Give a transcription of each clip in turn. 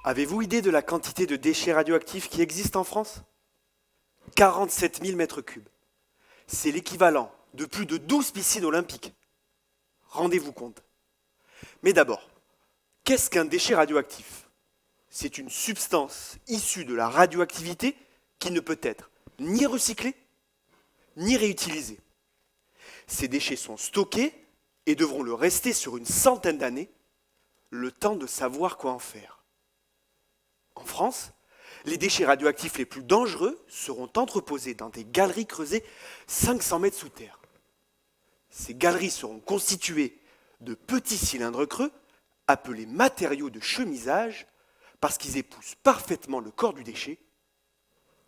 Avez-vous idée de la quantité de déchets radioactifs qui existent en France? 47 000 mètres cubes. C'est l'équivalent de plus de 12 piscines olympiques. Rendez-vous compte. Mais d'abord, qu'est-ce qu'un déchet radioactif? C'est une substance issue de la radioactivité qui ne peut être ni recyclée, ni réutilisée. Ces déchets sont stockés et devront le rester sur une centaine d'années, le temps de savoir quoi en faire. En France, les déchets radioactifs les plus dangereux seront entreposés dans des galeries creusées 500 mètres sous terre. Ces galeries seront constituées de petits cylindres creux appelés matériaux de chemisage parce qu'ils épousent parfaitement le corps du déchet,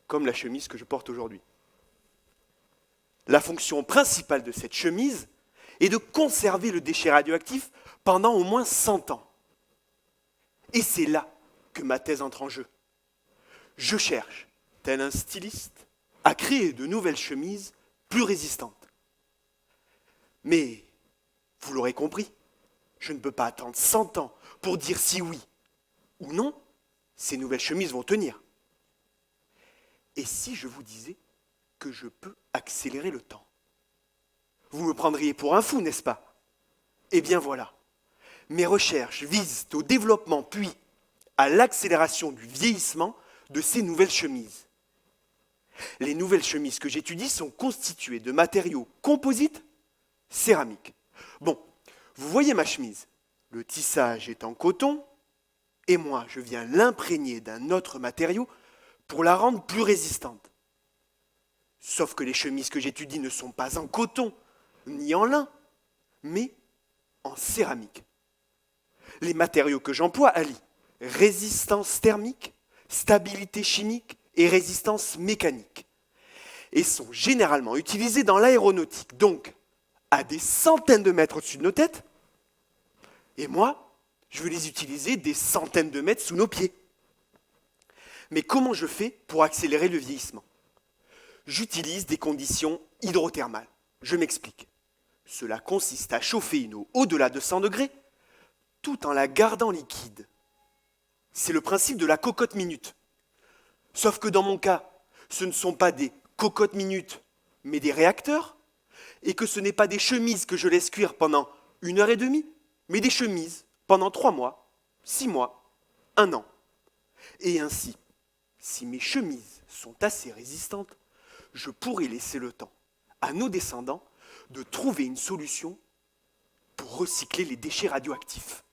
comme la chemise que je porte aujourd'hui. La fonction principale de cette chemise est de conserver le déchet radioactif pendant au moins 100 ans. Et c'est là que ma thèse entre en jeu. Je cherche, tel un styliste, à créer de nouvelles chemises plus résistantes. Mais, vous l'aurez compris, je ne peux pas attendre 100 ans pour dire si oui ou non, ces nouvelles chemises vont tenir. Et si je vous disais que je peux accélérer le temps? Vous me prendriez pour un fou, n'est-ce pas? Eh bien voilà, mes recherches visent au développement puis à l'accélération du vieillissement de ces nouvelles chemises. Les nouvelles chemises que j'étudie sont constituées de matériaux composites céramiques. Bon, vous voyez ma chemise, le tissage est en coton, et moi je viens l'imprégner d'un autre matériau pour la rendre plus résistante. Sauf que les chemises que j'étudie ne sont pas en coton, ni en lin, mais en céramique. Les matériaux que j'emploie allient résistance thermique, stabilité chimique et résistance mécanique, et sont généralement utilisés dans l'aéronautique, donc à des centaines de mètres au-dessus de nos têtes, et moi, je veux les utiliser des centaines de mètres sous nos pieds. Mais comment je fais pour accélérer le vieillissement? J'utilise des conditions hydrothermales. Je m'explique. Cela consiste à chauffer une eau au-delà de 100 degrés, tout en la gardant liquide. C'est le principe de la cocotte minute. Sauf que dans mon cas, ce ne sont pas des cocottes minutes, mais des réacteurs, et que ce n'est pas des chemises que je laisse cuire pendant 1 heure et demie, mais des chemises pendant 3 mois, 6 mois, 1 an. Et ainsi, si mes chemises sont assez résistantes, je pourrai laisser le temps à nos descendants de trouver une solution pour recycler les déchets radioactifs.